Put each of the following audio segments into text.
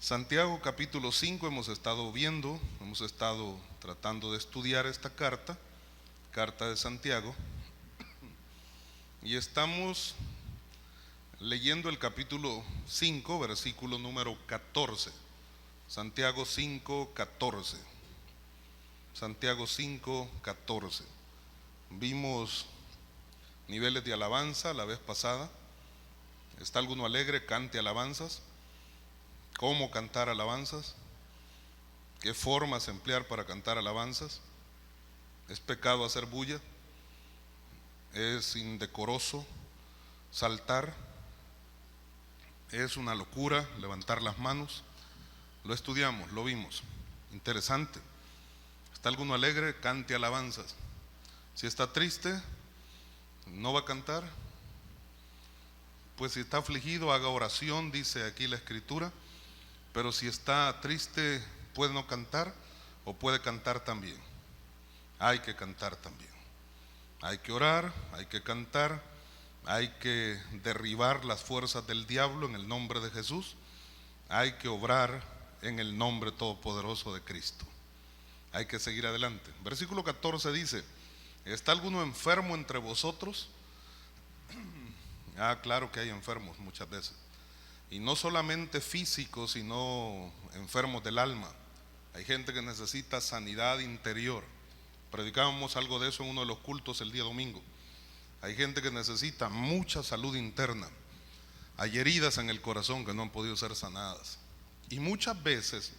Santiago capítulo 5 hemos estado tratando de estudiar esta carta de Santiago, y estamos leyendo el capítulo 5, versículo número 14. Santiago 5, 14. Santiago 5, 14. Vimos niveles de alabanza la vez pasada. ¿Está alguno alegre? Cante alabanzas. ¿Cómo cantar alabanzas? ¿Qué formas emplear para cantar alabanzas? ¿Es pecado hacer bulla? ¿Es indecoroso saltar? ¿Es una locura levantar las manos? Lo estudiamos, lo vimos. Interesante. ¿Está alguno alegre? Cante alabanzas. Si está triste, no va a cantar. Pues si está afligido, haga oración, dice aquí la escritura. Pero si está triste, puede no cantar o puede cantar también. Hay que cantar también. Hay que orar, hay que cantar, hay que derribar las fuerzas del diablo en el nombre de Jesús. Hay que obrar en el nombre todopoderoso de Cristo. Hay que seguir adelante. Versículo 14 dice: ¿está alguno enfermo entre vosotros? Claro que hay enfermos muchas veces. Y no solamente físicos, sino enfermos del alma. Hay gente que necesita sanidad interior. Predicábamos algo de eso en uno de los cultos el día domingo. Hay gente que necesita mucha salud interna. Hay heridas en el corazón que no han podido ser sanadas. Y muchas veces,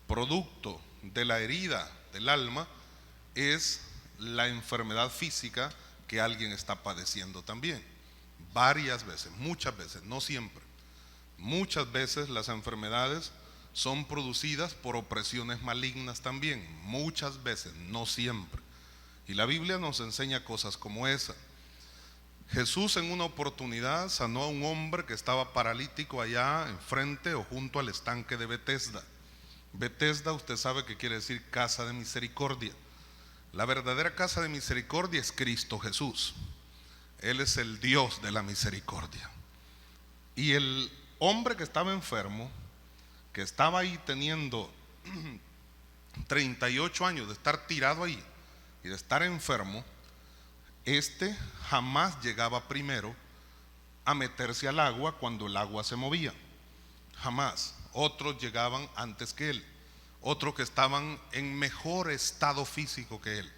producto de la herida del alma es la enfermedad física que alguien está padeciendo también. Varias veces, muchas veces, no siempre. Muchas veces las enfermedades son producidas por opresiones malignas también. Muchas veces, no siempre. Y la Biblia nos enseña cosas como esa. Jesús en una oportunidad sanó a un hombre que estaba paralítico allá enfrente o junto al estanque de Betesda. Betesda, usted sabe que quiere decir casa de misericordia. La verdadera casa de misericordia es Cristo Jesús. Él es el Dios de la misericordia. Y el hombre que estaba enfermo, que estaba ahí teniendo 38 años de estar tirado ahí y de estar enfermo, jamás llegaba primero a meterse al agua cuando el agua se movía. Jamás. Otros llegaban antes que él. Otros que estaban en mejor estado físico que él.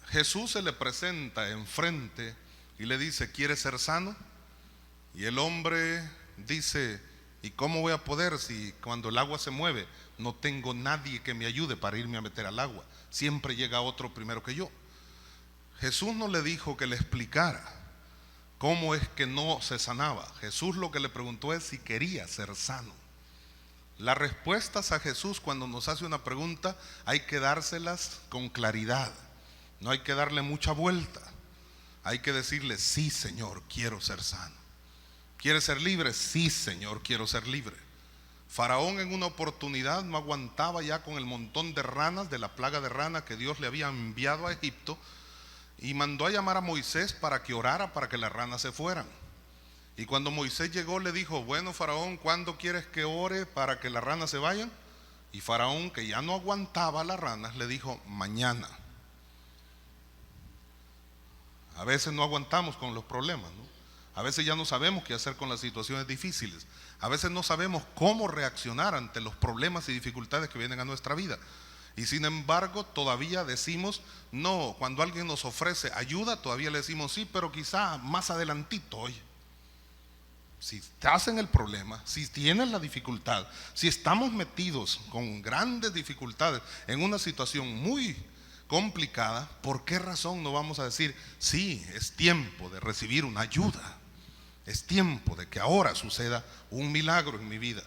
Jesús se le presenta enfrente y le dice: ¿quieres ser sano? Y el hombre dice: ¿y cómo voy a poder si cuando el agua se mueve no tengo nadie que me ayude para irme a meter al agua? Siempre llega otro primero que yo. Jesús no le dijo que le explicara cómo es que no se sanaba. Jesús lo que le preguntó es si quería ser sano. Las respuestas a Jesús cuando nos hace una pregunta hay que dárselas con claridad. No hay que darle mucha vuelta. Hay que decirle: sí, Señor, quiero ser sano. ¿Quieres ser libre? Sí, Señor, quiero ser libre. Faraón en una oportunidad no aguantaba ya con el montón de ranas, de la plaga de ranas que Dios le había enviado a Egipto, y mandó a llamar a Moisés para que orara para que las ranas se fueran. Y cuando Moisés llegó le dijo: bueno, Faraón, ¿cuándo quieres que ore para que las ranas se vayan? Y Faraón, que ya no aguantaba las ranas, le dijo: mañana. A veces no aguantamos con los problemas, ¿no? A veces ya no sabemos qué hacer con las situaciones difíciles. A veces no sabemos cómo reaccionar ante los problemas y dificultades que vienen a nuestra vida. Y sin embargo todavía decimos no. Cuando alguien nos ofrece ayuda, todavía le decimos sí, pero quizá más adelantito. Oye, si estás en el problema, si tienes la dificultad, si estamos metidos con grandes dificultades en una situación muy complicada, ¿por qué razón no vamos a decir sí, es tiempo de recibir una ayuda? Es tiempo de que ahora suceda un milagro en mi vida.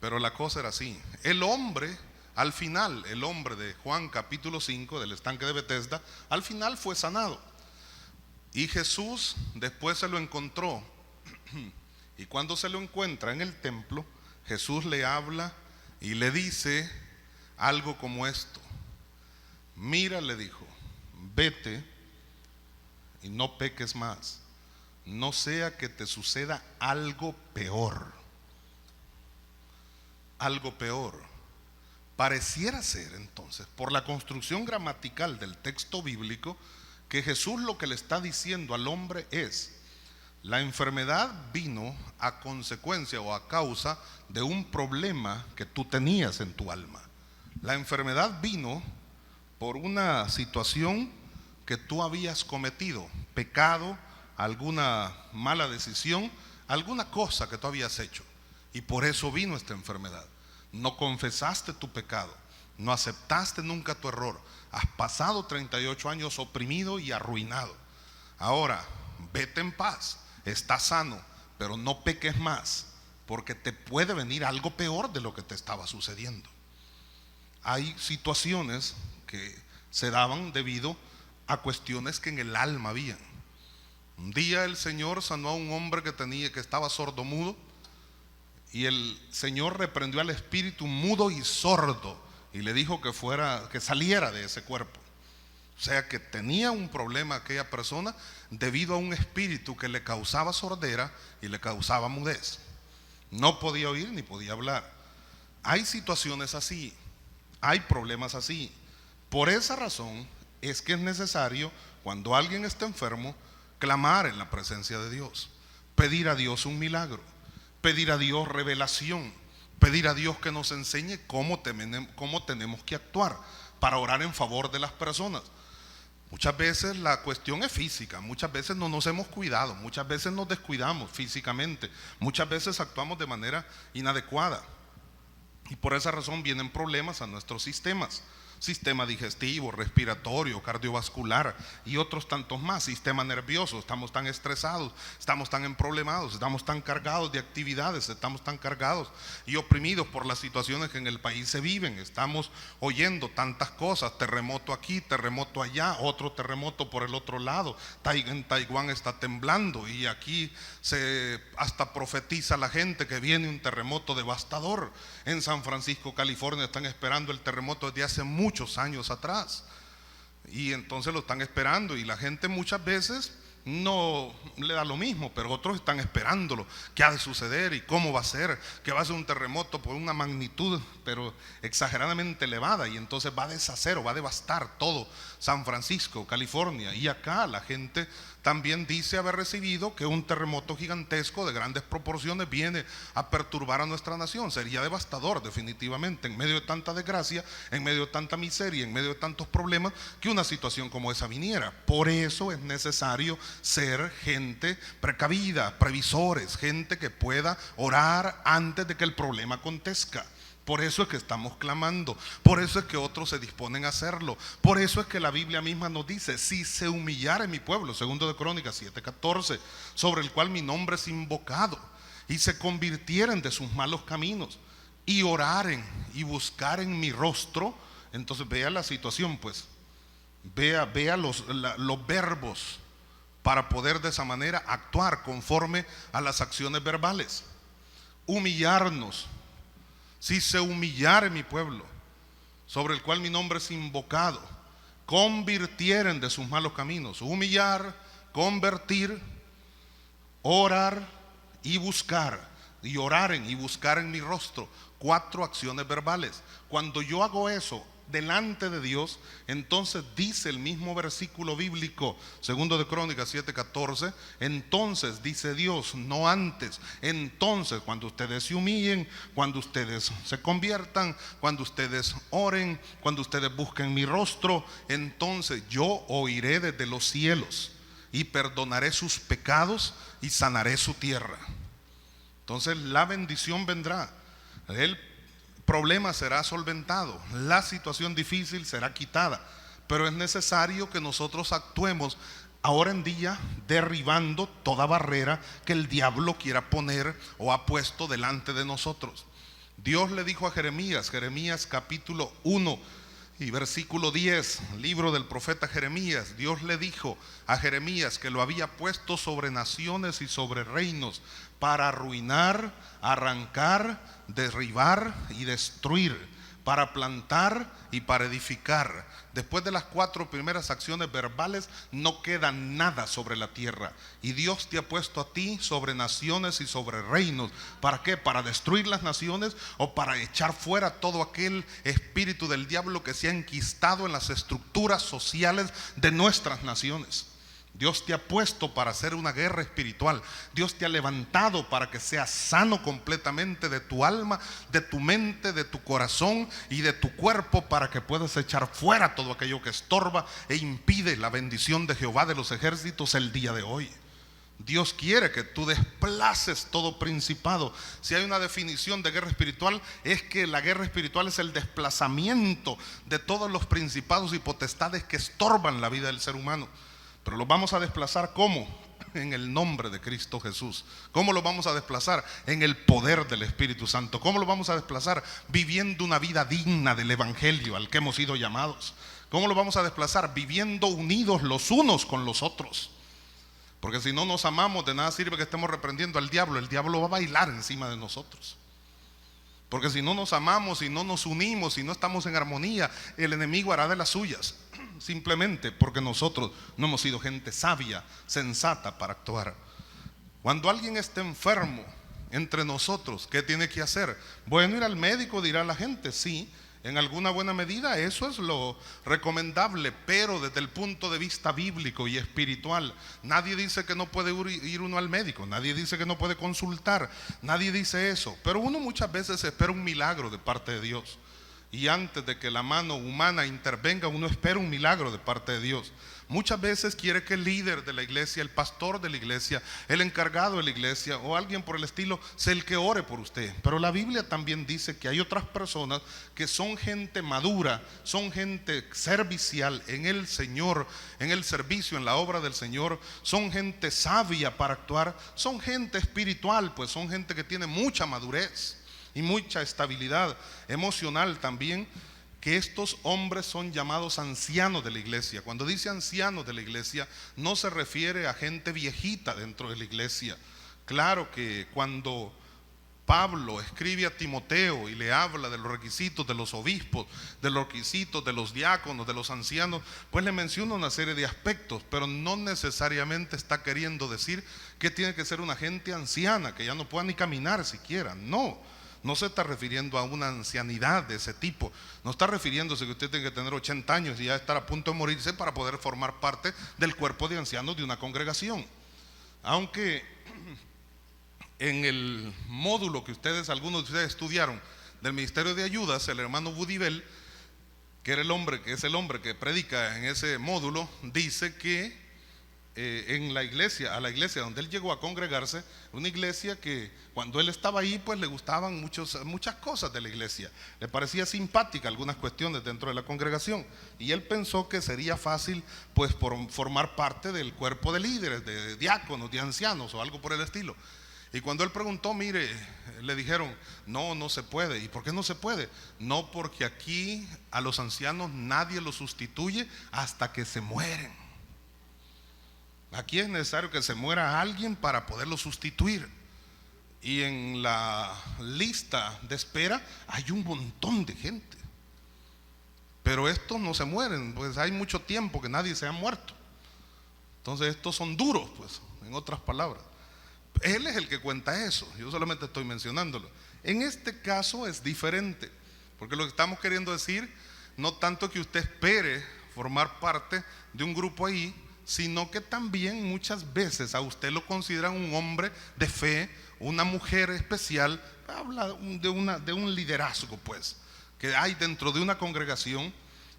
Pero la cosa era así. El hombre, al final, el hombre de Juan capítulo 5 del estanque de Betesda, al final fue sanado. Y Jesús después se lo encontró. Y cuando se lo encuentra en el templo, Jesús le habla y le dice algo como esto: mira, le dijo, vete y no peques más, no sea que te suceda algo peor. algo peor. Pareciera ser entonces, por la construcción gramatical del texto bíblico, que Jesús lo que le está diciendo al hombre es: la enfermedad vino a consecuencia o a causa de un problema que tú tenías en tu alma. La enfermedad vino por una situación que tú habías cometido, pecado, alguna mala decisión, alguna cosa que tú habías hecho, y por eso vino esta enfermedad. No confesaste tu pecado, no aceptaste nunca tu error, has pasado 38 años oprimido y arruinado. Ahora, vete en paz, estás sano, pero no peques más, porque te puede venir algo peor de lo que te estaba sucediendo. Hay situaciones que se daban debido a cuestiones que en el alma habían. Un día el Señor sanó a un hombre que estaba sordomudo, y el Señor reprendió al espíritu mudo y sordo y le dijo que saliera de ese cuerpo. O sea que tenía un problema aquella persona debido a un espíritu que le causaba sordera y le causaba mudez. No podía oír ni podía hablar. Hay situaciones así, hay problemas así. Por esa razón es que es necesario, cuando alguien está enfermo, clamar en la presencia de Dios, pedir a Dios un milagro, pedir a Dios revelación, pedir a Dios que nos enseñe cómo tenemos que actuar para orar en favor de las personas. Muchas veces la cuestión es física, muchas veces no nos hemos cuidado, muchas veces nos descuidamos físicamente, muchas veces actuamos de manera inadecuada, y por esa razón vienen problemas a nuestros sistemas. Sistema digestivo, respiratorio, cardiovascular y otros tantos más. Sistema nervioso, estamos tan estresados, estamos tan emproblemados, estamos tan cargados de actividades, estamos tan cargados y oprimidos por las situaciones que en el país se viven. Estamos oyendo tantas cosas: terremoto aquí, terremoto allá, otro terremoto por el otro lado. En Taiwán está temblando, y aquí se hasta profetiza la gente que viene un terremoto devastador. En San Francisco, California, están esperando el terremoto desde hace muchos años atrás, y entonces lo están esperando, y la gente muchas veces no le da lo mismo, pero otros están esperándolo. ¿Qué ha de suceder y cómo va a ser? Que va a ser un terremoto por una magnitud pero exageradamente elevada, y entonces va a deshacer o va a devastar todo San Francisco, California. Y acá la gente también dice haber recibido que un terremoto gigantesco de grandes proporciones viene a perturbar a nuestra nación. Sería devastador definitivamente, en medio de tanta desgracia, en medio de tanta miseria, en medio de tantos problemas, que una situación como esa viniera. Por eso es necesario ser gente precavida, previsores, gente que pueda orar antes de que el problema acontezca. Por eso es que estamos clamando, por eso es que otros se disponen a hacerlo, por eso es que la Biblia misma nos dice: si se humillare mi pueblo, segundo de Crónicas 7:14, sobre el cual mi nombre es invocado, y se convirtieren de sus malos caminos, y oraren y buscaren mi rostro. Entonces vea la situación, pues, vea los verbos para poder de esa manera actuar conforme a las acciones verbales. Humillarnos. Si se humillare mi pueblo, sobre el cual mi nombre es invocado, convirtieren de sus malos caminos. Humillar, convertir, orar y buscar. Y oraren y buscaren mi rostro. 4 acciones verbales. Cuando yo hago eso delante de Dios, entonces dice el mismo versículo bíblico, segundo de Crónicas 7:14, entonces dice Dios, no antes. Entonces, cuando ustedes se humillen, cuando ustedes se conviertan, cuando ustedes oren, cuando ustedes busquen mi rostro, entonces yo oiré desde los cielos y perdonaré sus pecados y sanaré su tierra. Entonces la bendición vendrá, el problema será solventado, la situación difícil será quitada, pero es necesario que nosotros actuemos ahora en día derribando toda barrera que el diablo quiera poner o ha puesto delante de nosotros. Dios le dijo a Jeremías, Jeremías capítulo 1 y versículo 10, libro del profeta Jeremías, Dios le dijo a Jeremías que lo había puesto sobre naciones y sobre reinos para arruinar, arrancar, derribar y destruir, para plantar y para edificar. Después de las 4 primeras acciones verbales no queda nada sobre la tierra. Y Dios te ha puesto a ti sobre naciones y sobre reinos. ¿Para qué? Para destruir las naciones o para echar fuera todo aquel espíritu del diablo que se ha enquistado en las estructuras sociales de nuestras naciones. Dios te ha puesto para hacer una guerra espiritual. Dios te ha levantado para que seas sano completamente de tu alma, de tu mente, de tu corazón y de tu cuerpo, para que puedas echar fuera todo aquello que estorba e impide la bendición de Jehová de los ejércitos el día de hoy. Dios quiere que tú desplaces todo principado. Si hay una definición de guerra espiritual, es que la guerra espiritual es el desplazamiento de todos los principados y potestades que estorban la vida del ser humano. Pero los vamos a desplazar ¿cómo? En el nombre de Cristo Jesús. ¿Cómo lo vamos a desplazar? En el poder del Espíritu Santo. ¿Cómo lo vamos a desplazar? Viviendo una vida digna del Evangelio al que hemos sido llamados. ¿Cómo lo vamos a desplazar? Viviendo unidos los unos con los otros. Porque si no nos amamos, de nada sirve que estemos reprendiendo al diablo. El diablo va a bailar encima de nosotros. Porque si no nos amamos, si no nos unimos, si no estamos en armonía, el enemigo hará de las suyas. Simplemente porque nosotros no hemos sido gente sabia, sensata para actuar. Cuando alguien esté enfermo entre nosotros, ¿qué tiene que hacer? Bueno, ir al médico, dirá la gente. Sí, en alguna buena medida eso es lo recomendable, pero desde el punto de vista bíblico y espiritual, nadie dice que no puede ir uno al médico, nadie dice que no puede consultar, nadie dice eso. Pero uno muchas veces espera un milagro de parte de Dios. Y antes de que la mano humana intervenga, uno espera un milagro de parte de Dios. Muchas veces quiere que el líder de la iglesia, el pastor de la iglesia, el encargado de la iglesia o alguien por el estilo sea el que ore por usted. Pero la Biblia también dice que hay otras personas que son gente madura, son gente servicial en el Señor, en el servicio, en la obra del Señor. Son gente sabia para actuar, son gente espiritual, pues son gente que tiene mucha madurez y mucha estabilidad emocional también, que estos hombres son llamados ancianos de la iglesia. Cuando dice ancianos de la iglesia, no se refiere a gente viejita dentro de la iglesia. Claro que cuando Pablo escribe a Timoteo y le habla de los requisitos de los obispos, de los requisitos de los diáconos, de los ancianos, pues le menciona una serie de aspectos, pero no necesariamente está queriendo decir que tiene que ser una gente anciana, que ya no pueda ni caminar siquiera. No se está refiriendo a una ancianidad de ese tipo. No está refiriéndose que usted tiene que tener 80 años y ya estar a punto de morirse para poder formar parte del cuerpo de ancianos de una congregación. Aunque en el módulo que algunos de ustedes estudiaron del Ministerio de Ayudas, el hermano Budibel, que es el hombre que predica en ese módulo, dice que en la iglesia, a la iglesia donde él llegó a congregarse, una iglesia que cuando él estaba ahí, pues le gustaban muchas cosas de la iglesia, le parecía simpática algunas cuestiones dentro de la congregación, y él pensó que sería fácil pues formar parte del cuerpo de líderes, de diáconos, de ancianos o algo por el estilo. Y cuando él preguntó, mire, le dijeron, no se puede. ¿Y por qué no se puede? No, porque aquí a los ancianos nadie los sustituye hasta que se mueren. Aquí es necesario que se muera alguien para poderlo sustituir. Y en la lista de espera hay un montón de gente. Pero estos no se mueren, pues hay mucho tiempo que nadie se ha muerto. Entonces estos son duros, pues, en otras palabras. Él es el que cuenta eso, yo solamente estoy mencionándolo. En este caso es diferente, porque lo que estamos queriendo decir, no tanto que usted espere formar parte de un grupo ahí, sino que también muchas veces a usted lo consideran un hombre de fe, una mujer especial. Habla de un liderazgo, pues, que hay dentro de una congregación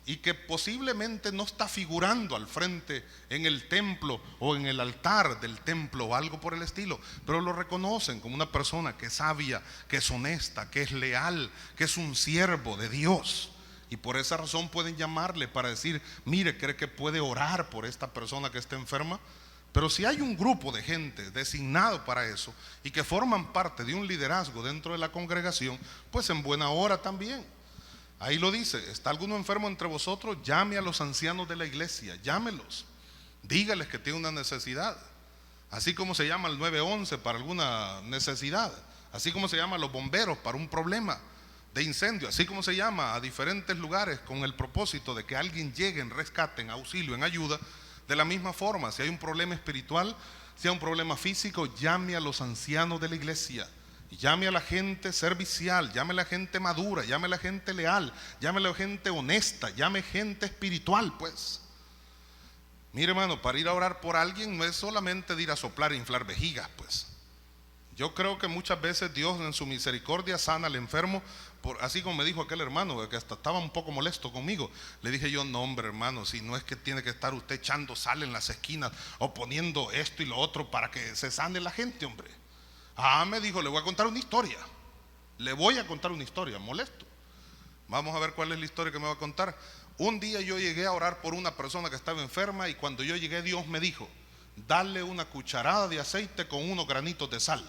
y que posiblemente no está figurando al frente en el templo o en el altar del templo o algo por el estilo, pero lo reconocen como una persona que es sabia, que es honesta, que es leal, que es un siervo de Dios. Y por esa razón pueden llamarle para decir, mire, ¿cree que puede orar por esta persona que está enferma? Pero si hay un grupo de gente designado para eso y que forman parte de un liderazgo dentro de la congregación, pues en buena hora también. Ahí lo dice, ¿está alguno enfermo entre vosotros? Llame a los ancianos de la iglesia, llámelos, dígales que tiene una necesidad. Así como se llama el 911 para alguna necesidad, así como se llama a los bomberos para un problema. de incendio, así como se llama, a diferentes lugares con el propósito de que alguien llegue en rescate, en auxilio, en ayuda. De la misma forma, si hay un problema espiritual, si hay un problema físico, llame a los ancianos de la iglesia, llame a la gente servicial, llame a la gente madura, llame a la gente leal, llame a la gente honesta, llame gente espiritual, pues. Mire, hermano, para ir a orar por alguien no es solamente de ir a soplar e inflar vejigas, pues. Yo creo que muchas veces Dios en su misericordia sana al enfermo, así como me dijo aquel hermano que hasta estaba un poco molesto conmigo. Le dije yo, no hombre hermano, si no es que tiene que estar usted echando sal en las esquinas o poniendo esto y lo otro para que se sane la gente, hombre. Me dijo, le voy a contar una historia. Le voy a contar una historia, molesto. Vamos a ver cuál es la historia que me va a contar. Un día yo llegué a orar por una persona que estaba enferma y cuando yo llegué Dios me dijo, dale una cucharada de aceite con unos granitos de sal.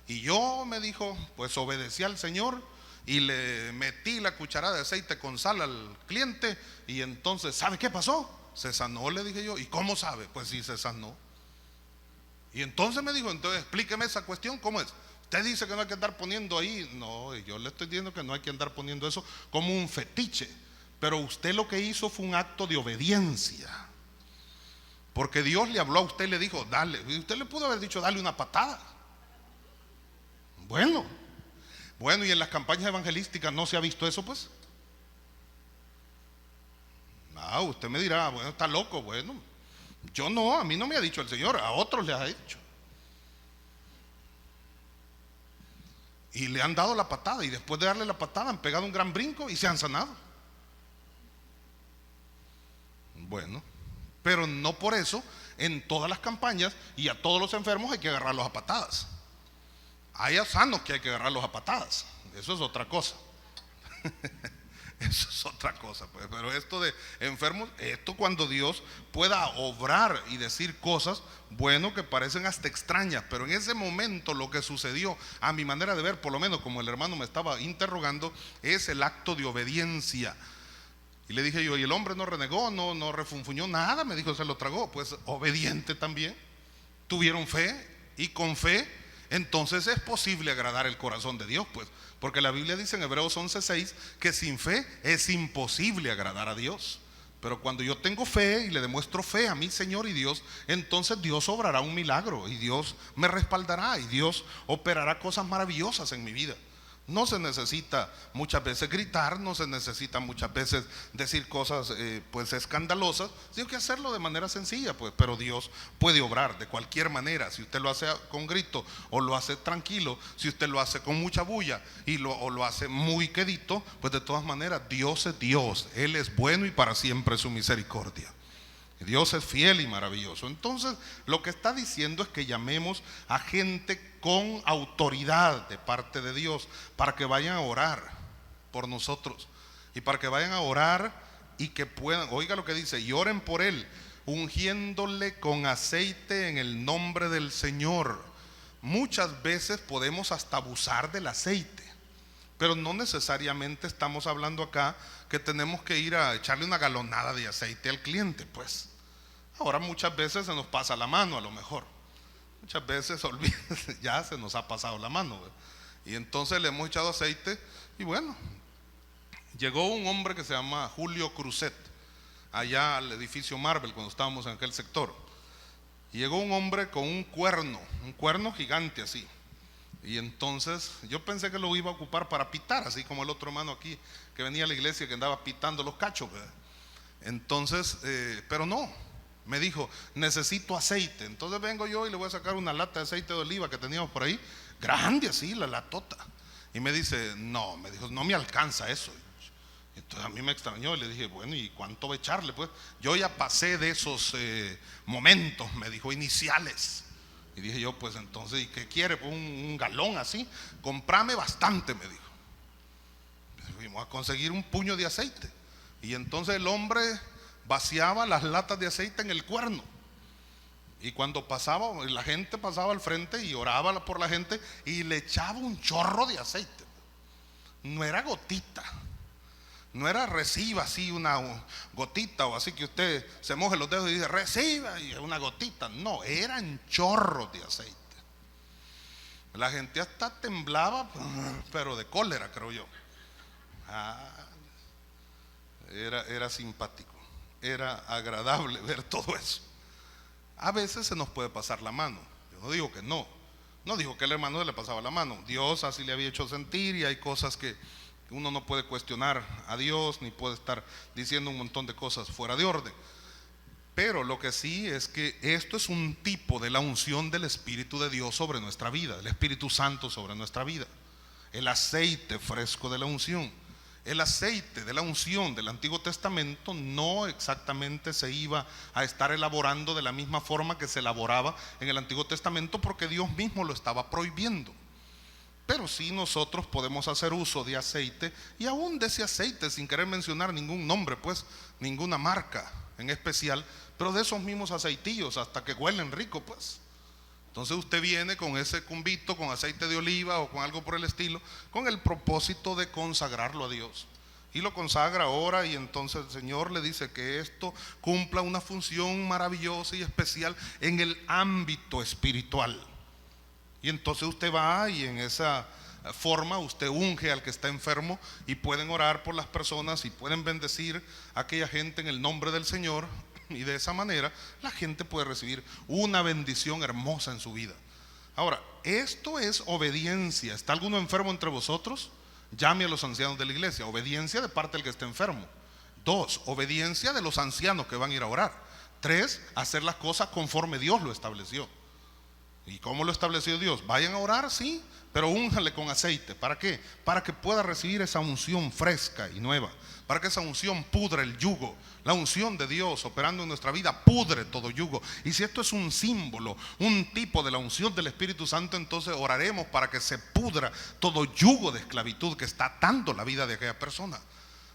Y yo, me dijo, pues obedecí al Señor y le metí la cucharada de aceite con sal al cliente y entonces, ¿sabe qué pasó? Se sanó, le dije yo. ¿Y cómo sabe? Pues sí, se sanó. Y entonces me dijo, entonces explíqueme esa cuestión, ¿cómo es? Usted dice que no hay que andar poniendo ahí. No, yo le estoy diciendo que no hay que andar poniendo eso como un fetiche. Pero usted lo que hizo fue un acto de obediencia. Porque Dios le habló a usted y le dijo, dale. Y usted le pudo haber dicho, dale una patada. Bueno, y en las campañas evangelísticas no se ha visto eso, pues. Usted me dirá, bueno, está loco. Bueno, yo no, a mí no me ha dicho el Señor, a otros les ha dicho. Y le han dado la patada y después de darle la patada han pegado un gran brinco y se han sanado. Bueno, pero no por eso en todas las campañas y a todos los enfermos hay que agarrarlos a patadas. Hay a sanos que hay que agarrarlos a patadas. Eso es otra cosa. Eso es otra cosa, pues. Pero esto de enfermos, esto cuando Dios pueda obrar y decir cosas, bueno, que parecen hasta extrañas, pero en ese momento lo que sucedió, a mi manera de ver, por lo menos como el hermano me estaba interrogando, es el acto de obediencia. Y le dije yo, ¿y el hombre no renegó, no refunfuñó nada? Me dijo, se lo tragó. Pues obediente también. Tuvieron fe y con fe entonces es posible agradar el corazón de Dios, pues, porque la Biblia dice en Hebreos 11:6 que sin fe es imposible agradar a Dios. Pero cuando yo tengo fe y le demuestro fe a mi Señor y Dios, entonces Dios obrará un milagro y Dios me respaldará y Dios operará cosas maravillosas en mi vida. No se necesita muchas veces gritar, no se necesita muchas veces decir cosas pues escandalosas, sino que hacerlo de manera sencilla, pues. Pero Dios puede obrar de cualquier manera. Si usted lo hace con grito o lo hace tranquilo, si usted lo hace con mucha bulla o lo hace muy quedito, pues de todas maneras Dios es Dios, Él es bueno y para siempre su misericordia. Dios es fiel y maravilloso. Entonces lo que está diciendo es que llamemos a gente con autoridad de parte de Dios para que vayan a orar por nosotros y para que vayan a orar y que puedan, oiga lo que dice, y oren por él, ungiéndole con aceite en el nombre del Señor. Muchas veces podemos hasta abusar del aceite, pero no necesariamente estamos hablando acá que tenemos que ir a echarle una galonada de aceite al cliente, pues. Ahora muchas veces se nos pasa la mano, a lo mejor. Muchas veces ya se nos ha pasado la mano, ¿verdad? Y entonces le hemos echado aceite y bueno, llegó un hombre que se llama Julio Cruzet allá al edificio Marvel cuando estábamos en aquel sector. Y llegó un hombre con un cuerno gigante así. Y entonces yo pensé que lo iba a ocupar para pitar, así como el otro hermano aquí que venía a la iglesia que andaba pitando los cachos, ¿verdad? Entonces, pero no, me dijo, necesito aceite. Entonces vengo yo y le voy a sacar una lata de aceite de oliva que teníamos por ahí, grande así, la latota. Y me dice, no, me dijo, no me alcanza eso. Entonces a mí me extrañó y le dije, bueno, ¿y cuánto va a echarle? Pues yo ya pasé de esos momentos, me dijo, iniciales. Y dije yo, pues entonces, ¿y qué quiere? Pues un galón así, comprame bastante, me dijo. Fuimos a conseguir un puño de aceite. Y entonces el hombre vaciaba las latas de aceite en el cuerno. Y cuando pasaba, la gente pasaba al frente y oraba por la gente y le echaba un chorro de aceite. No era gotita, no era reciba así una gotita o así que usted se moje los dedos y dice reciba y una gotita. No, eran chorros de aceite. La gente hasta temblaba, pero de cólera, creo yo. Ah, era simpático, era agradable ver todo eso. A veces se nos puede pasar la mano. Yo no digo que no digo que el hermano le pasaba la mano. Dios así le había hecho sentir, y hay cosas que uno no puede cuestionar a Dios, ni puede estar diciendo un montón de cosas fuera de orden. Pero lo que sí es que esto es un tipo de la unción del Espíritu de Dios sobre nuestra vida, el Espíritu Santo sobre nuestra vida. El aceite fresco de la unción. El aceite de la unción del Antiguo Testamento no exactamente se iba a estar elaborando de la misma forma que se elaboraba en el Antiguo Testamento, porque Dios mismo lo estaba prohibiendo. Pero sí nosotros podemos hacer uso de aceite, y aún de ese aceite, sin querer mencionar ningún nombre, pues ninguna marca en especial, pero de esos mismos aceitillos, hasta que huelen rico, pues. Entonces usted viene con ese cumbito, con aceite de oliva o con algo por el estilo, con el propósito de consagrarlo a Dios. Y lo consagra ahora, y entonces el Señor le dice que esto cumpla una función maravillosa y especial en el ámbito espiritual. Y entonces usted va, y en esa forma usted unge al que está enfermo, y pueden orar por las personas y pueden bendecir a aquella gente en el nombre del Señor. Y de esa manera la gente puede recibir una bendición hermosa en su vida. Ahora, esto es obediencia. ¿Está alguno enfermo entre vosotros? Llame a los ancianos de la iglesia. Obediencia de parte del que está enfermo. 2, obediencia de los ancianos que van a ir a orar. 3, hacer las cosas conforme Dios lo estableció. ¿Y cómo lo estableció Dios? Vayan a orar, sí, pero únjanle con aceite. ¿Para qué? Para que pueda recibir esa unción fresca y nueva, para que esa unción pudre el yugo. La unción de Dios operando en nuestra vida pudre todo yugo. Y si esto es un símbolo, un tipo de la unción del Espíritu Santo, entonces oraremos para que se pudra todo yugo de esclavitud que está atando la vida de aquella persona,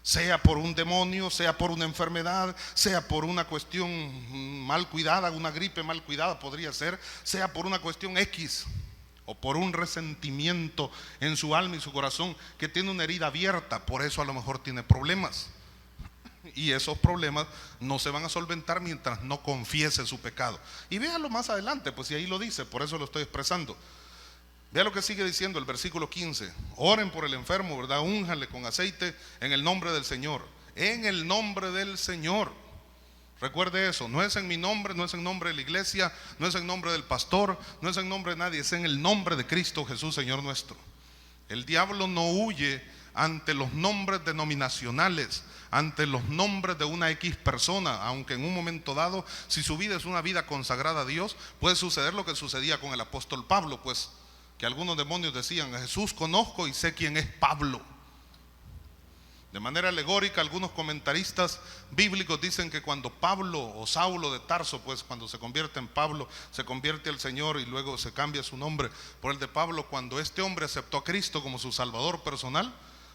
sea por un demonio, sea por una enfermedad, sea por una cuestión mal cuidada, una gripe mal cuidada podría ser, sea por una cuestión X, o por un resentimiento en su alma y su corazón, que tiene una herida abierta. Por eso a lo mejor tiene problemas, y esos problemas no se van a solventar mientras no confiese su pecado. Y véalo más adelante, pues si ahí lo dice, por eso lo estoy expresando. Vea lo que sigue diciendo el versículo 15. Oren por el enfermo, ¿verdad? Únjanle con aceite en el nombre del Señor. En el nombre del Señor. Recuerde eso, no es en mi nombre, no es en nombre de la iglesia, no es en nombre del pastor, no es en nombre de nadie, es en el nombre de Cristo Jesús, Señor nuestro. El diablo no huye ante los nombres denominacionales, ante los nombres de una X persona, aunque en un momento dado, si su vida es una vida consagrada a Dios, puede suceder lo que sucedía con el apóstol Pablo, pues que algunos demonios decían: a Jesús conozco y sé quién es Pablo. De manera alegórica, algunos comentaristas bíblicos dicen que cuando Pablo o Saulo de Tarso, pues cuando se convierte en Pablo, se convierte al Señor y luego se cambia su nombre por el de Pablo, cuando este hombre aceptó a Cristo como su salvador personal,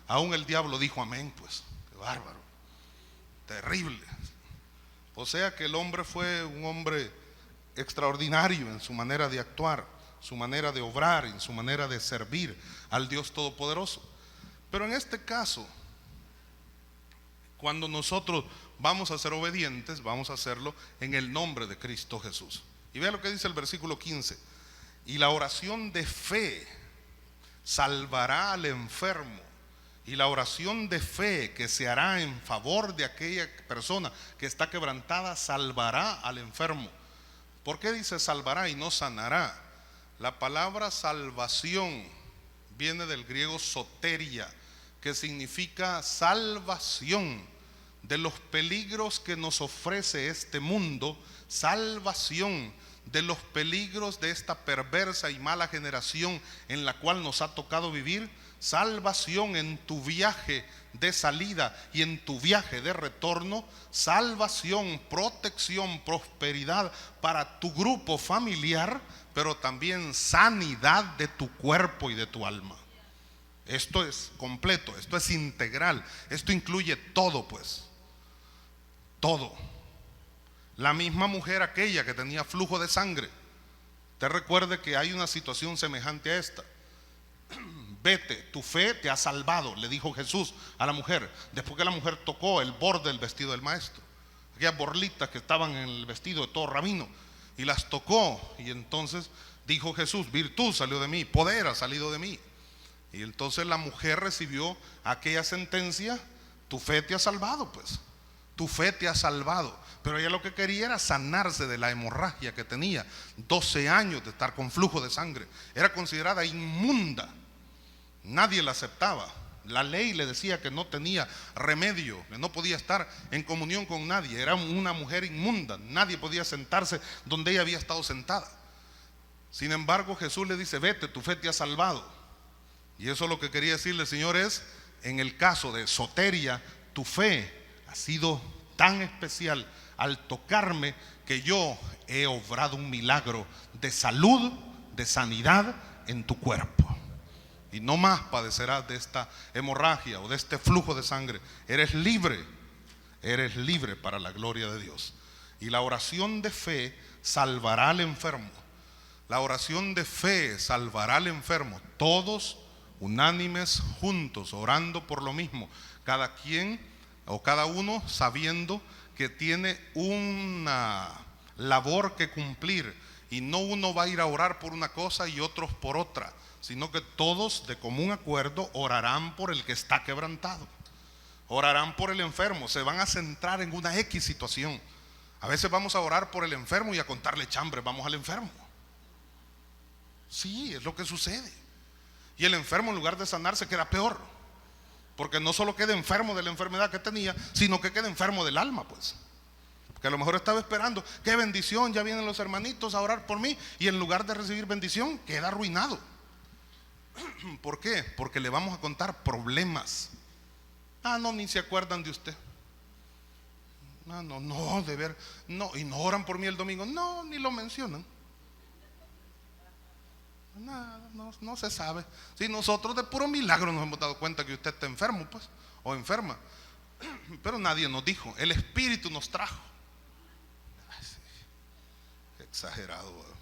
aún el diablo dijo amén. Pues qué bárbaro, terrible. O sea que el hombre fue un hombre extraordinario en su manera de actuar, su manera de obrar, en su manera de servir al Dios Todopoderoso. Pero en este caso, cuando nosotros vamos a ser obedientes, vamos a hacerlo en el nombre de Cristo Jesús. Y vea lo que dice el versículo 15. Y la oración de fe salvará al enfermo, y la oración de fe que se hará en favor de aquella persona que está quebrantada salvará al enfermo. ¿Por qué dice salvará y no sanará? La palabra salvación viene del griego soteria, que significa salvación de los peligros que nos ofrece este mundo, salvación de los peligros de esta perversa y mala generación en la cual nos ha tocado vivir, salvación en tu viaje de salida y en tu viaje de retorno, salvación, protección, prosperidad para tu grupo familiar, pero también sanidad de tu cuerpo y de tu alma. Esto es completo, esto es integral, esto incluye todo, pues, todo. La misma mujer aquella que tenía flujo de sangre, te recuerde que hay una situación semejante a esta. Vete, tu fe te ha salvado, le dijo Jesús a la mujer, después que la mujer tocó el borde del vestido del maestro, aquellas borlitas que estaban en el vestido de todo rabino, y las tocó, y entonces dijo Jesús: virtud salió de mí, poder ha salido de mí. Y entonces la mujer recibió aquella sentencia: tu fe te ha salvado, pues. Tu fe te ha salvado. Pero ella lo que quería era sanarse de la hemorragia que tenía. 12 años de estar con flujo de sangre. Era considerada inmunda. Nadie la aceptaba. La ley le decía que no tenía remedio, que no podía estar en comunión con nadie. Era una mujer inmunda. Nadie podía sentarse donde ella había estado sentada. Sin embargo, Jesús le dice: vete, tu fe te ha salvado. Y eso lo que quería decirle, Señor, es: en el caso de Soteria, tu fe ha sido tan especial al tocarme que yo he obrado un milagro de salud, de sanidad en tu cuerpo. Y no más padecerás de esta hemorragia o de este flujo de sangre. Eres libre para la gloria de Dios. Y la oración de fe salvará al enfermo. La oración de fe salvará al enfermo. Todos unánimes, juntos, orando por lo mismo. Cada quien o cada uno sabiendo que tiene una labor que cumplir. Y no uno va a ir a orar por una cosa y otros por otra, sino que todos de común acuerdo orarán por el que está quebrantado, orarán por el enfermo, se van a centrar en una X situación. A veces vamos a orar por el enfermo y a contarle chambre vamos al enfermo. Sí, es lo que sucede. Y el enfermo, en lugar de sanarse, queda peor, porque no solo queda enfermo de la enfermedad que tenía, sino que queda enfermo del alma, pues. Que a lo mejor estaba esperando, qué bendición, ya vienen los hermanitos a orar por mí, y en lugar de recibir bendición, queda arruinado. ¿Por qué? Porque le vamos a contar problemas. No, ni se acuerdan de usted. No, de ver, no, y no oran por mí el domingo, no, ni lo mencionan. No se sabe. Si nosotros de puro milagro nos hemos dado cuenta que usted está enfermo, pues, o enferma, pero nadie nos dijo, el Espíritu nos trajo. Exagerado, ¿verdad?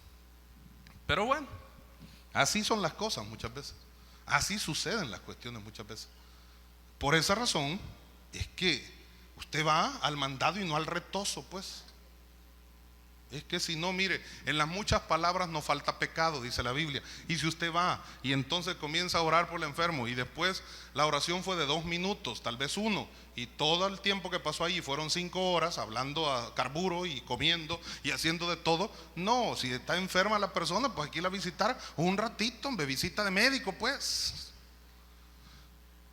Pero bueno, así son las cosas muchas veces. Así suceden las cuestiones muchas veces. Por esa razón es que usted va al mandado y no al retozo, pues. Es que si no, mire, en las muchas palabras no falta pecado, dice la Biblia. Y si usted va y entonces comienza a orar por el enfermo, y después la oración fue de 2 minutos, tal vez 1, y todo el tiempo que pasó allí fueron 5 horas hablando a carburo y comiendo y haciendo de todo. No, si está enferma la persona, pues hay que ir a visitar un ratito, de visita de médico, pues.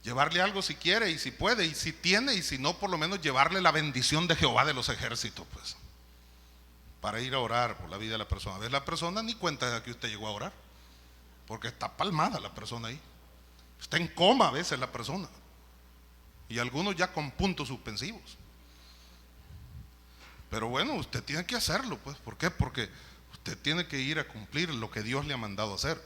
Llevarle algo si quiere y si puede y si tiene, y si no, por lo menos llevarle la bendición de Jehová de los ejércitos, pues, para ir a orar por la vida de la persona. A veces la persona ni cuenta de que usted llegó a orar, porque está palmada la persona ahí. Está en coma a veces la persona, y algunos ya con puntos suspensivos. Pero bueno, usted tiene que hacerlo, pues. ¿Por qué? Porque usted tiene que ir a cumplir lo que Dios le ha mandado hacer.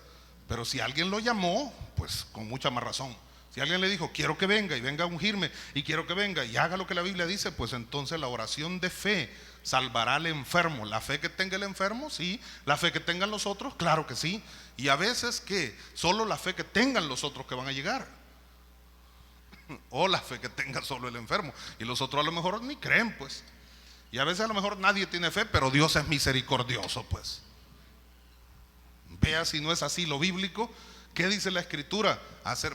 Pero si alguien lo llamó, pues con mucha más razón. Si alguien le dijo, quiero que venga y venga a ungirme, y quiero que venga y haga lo que la Biblia dice, pues entonces la oración de fe salvará al enfermo. La fe que tenga el enfermo, sí. La fe que tengan los otros, claro que sí. Y a veces que solo la fe que tengan los otros que van a llegar, o la fe que tenga solo el enfermo, y los otros a lo mejor ni creen, pues. Y a veces a lo mejor nadie tiene fe, pero Dios es misericordioso, pues. Vea si no es así lo bíblico. ¿Qué dice la Escritura?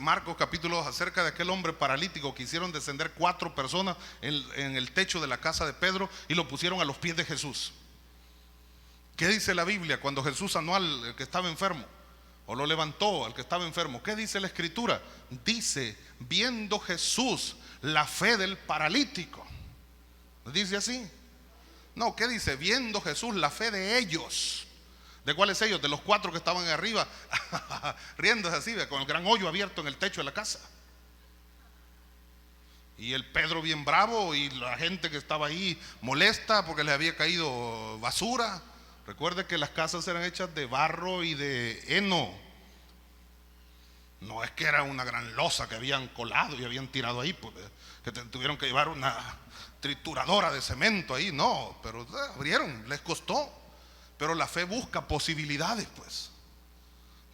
Marcos capítulo 2, acerca de aquel hombre paralítico que hicieron descender 4 personas en el techo de la casa de Pedro y lo pusieron a los pies de Jesús. ¿Qué dice la Biblia cuando Jesús sanó al que estaba enfermo? O lo levantó al que estaba enfermo. ¿Qué dice la Escritura? Dice, viendo Jesús la fe del paralítico. ¿Dice así? No, ¿qué dice? Viendo Jesús la fe de ellos. ¿De cuáles ellos? De los 4 que estaban arriba, riéndose así, con el gran hoyo abierto en el techo de la casa. Y el Pedro bien bravo, y la gente que estaba ahí molesta porque les había caído basura. Recuerde que las casas eran hechas de barro y de heno. No es que era una gran losa que habían colado y habían tirado ahí, pues, que tuvieron que llevar una trituradora de cemento ahí. No, pero abrieron, les costó. Pero la fe busca posibilidades, pues.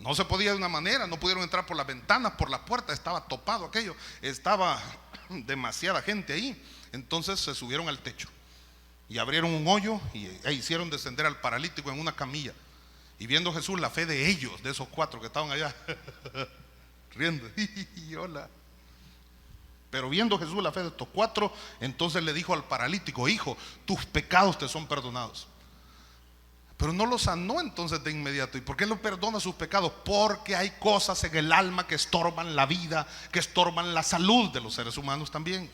No se podía de una manera, no pudieron entrar por las ventanas, por la puerta, estaba topado aquello, estaba demasiada gente ahí. Entonces se subieron al techo y abrieron un hoyo e hicieron descender al paralítico en una camilla. Y viendo Jesús la fe de ellos, de esos 4 que estaban allá, riendo. Y hola. Pero viendo Jesús la fe de estos cuatro, entonces le dijo al paralítico: hijo, tus pecados te son perdonados. Pero no lo sanó entonces de inmediato. ¿Y por qué no perdona sus pecados? Porque hay cosas en el alma que estorban la vida, que estorban la salud de los seres humanos también.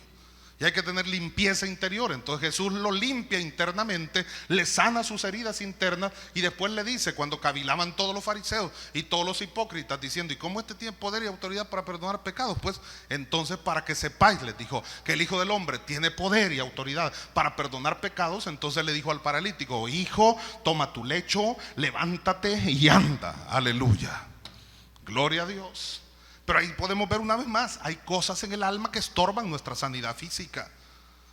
Y hay que tener limpieza interior. Entonces Jesús lo limpia internamente, le sana sus heridas internas, y después le dice, cuando cavilaban todos los fariseos y todos los hipócritas diciendo: ¿y cómo este tiene poder y autoridad para perdonar pecados? Pues entonces, para que sepáis, les dijo, que el Hijo del Hombre tiene poder y autoridad para perdonar pecados. Entonces le dijo al paralítico: hijo, toma tu lecho, levántate y anda. Aleluya, gloria a Dios. Pero ahí podemos ver una vez más, hay cosas en el alma que estorban nuestra sanidad física.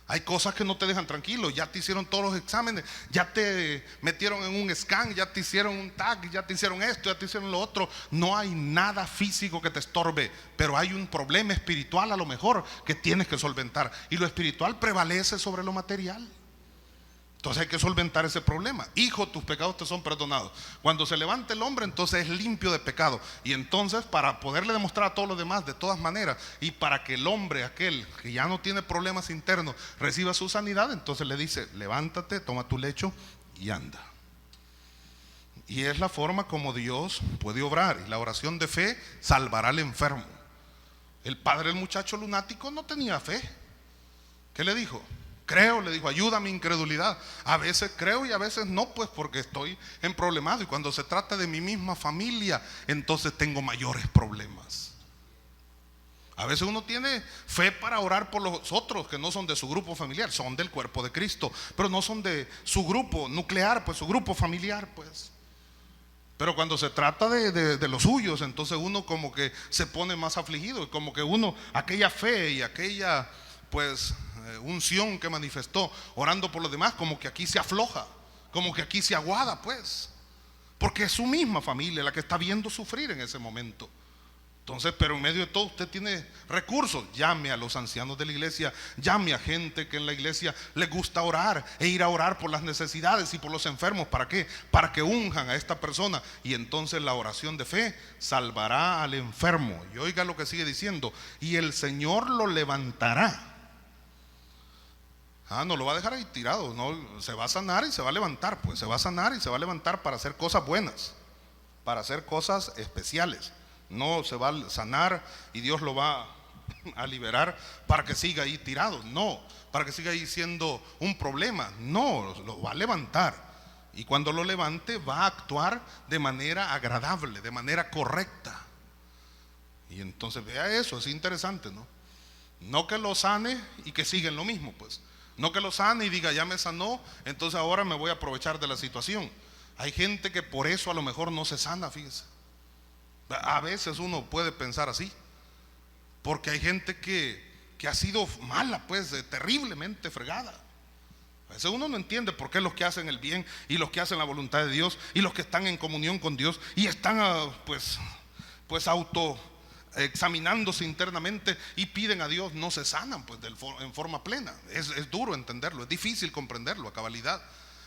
Hay cosas que no te dejan tranquilo. Ya te hicieron todos los exámenes, ya te metieron en un scan, ya te hicieron un tag, ya te hicieron esto, ya te hicieron lo otro. No hay nada físico que te estorbe, pero hay un problema espiritual a lo mejor que tienes que solventar. Y lo espiritual prevalece sobre lo material. Entonces hay que solventar ese problema. Hijo, tus pecados te son perdonados. Cuando se levanta el hombre, entonces es limpio de pecado. Y entonces, para poderle demostrar a todos los demás de todas maneras, y para que el hombre, aquel que ya no tiene problemas internos, reciba su sanidad, entonces le dice: levántate, toma tu lecho y anda. Y es la forma como Dios puede obrar. Y la oración de fe salvará al enfermo. El padre del muchacho lunático no tenía fe. ¿Qué le dijo? Creo, le dijo, ayuda a mi incredulidad. A veces creo y a veces no, pues porque estoy en problemado. Y cuando se trata de mi misma familia, entonces tengo mayores problemas. A veces uno tiene fe para orar por los otros que no son de su grupo familiar, son del cuerpo de Cristo, pero no son de su grupo nuclear, pues su grupo familiar, pues. Pero cuando se trata de los suyos, entonces uno como que se pone más afligido. Y como que uno, aquella fe y aquella, pues, unción que manifestó orando por los demás, como que aquí se afloja, como que aquí se aguada, pues, porque es su misma familia la que está viendo sufrir en ese momento. Entonces, pero en medio de todo usted tiene recursos. Llame a los ancianos de la iglesia, llame a gente que en la iglesia le gusta orar, e ir a orar por las necesidades y por los enfermos. ¿Para qué? Para que unjan a esta persona. Y entonces la oración de fe salvará al enfermo. Y oiga lo que sigue diciendo: y el Señor lo levantará. No lo va a dejar ahí tirado, no, se va a sanar y se va a levantar, pues se va a sanar y se va a levantar para hacer cosas buenas, para hacer cosas especiales. No se va a sanar y Dios lo va a liberar para que siga ahí tirado, no, para que siga ahí siendo un problema, no, lo va a levantar. Y cuando lo levante va a actuar de manera agradable, de manera correcta. Y entonces vea eso, es interesante, ¿no? No que lo sane y que siga en lo mismo, pues. No que lo sane y diga: ya me sanó, entonces ahora me voy a aprovechar de la situación. Hay gente que por eso a lo mejor no se sana, fíjese. A veces uno puede pensar así, porque hay gente que ha sido mala, pues, terriblemente fregada. A veces uno no entiende por qué los que hacen el bien y los que hacen la voluntad de Dios y los que están en comunión con Dios y están pues auto examinándose internamente y piden a Dios, no se sanan, pues, en forma plena. Es duro entenderlo, es difícil comprenderlo a cabalidad.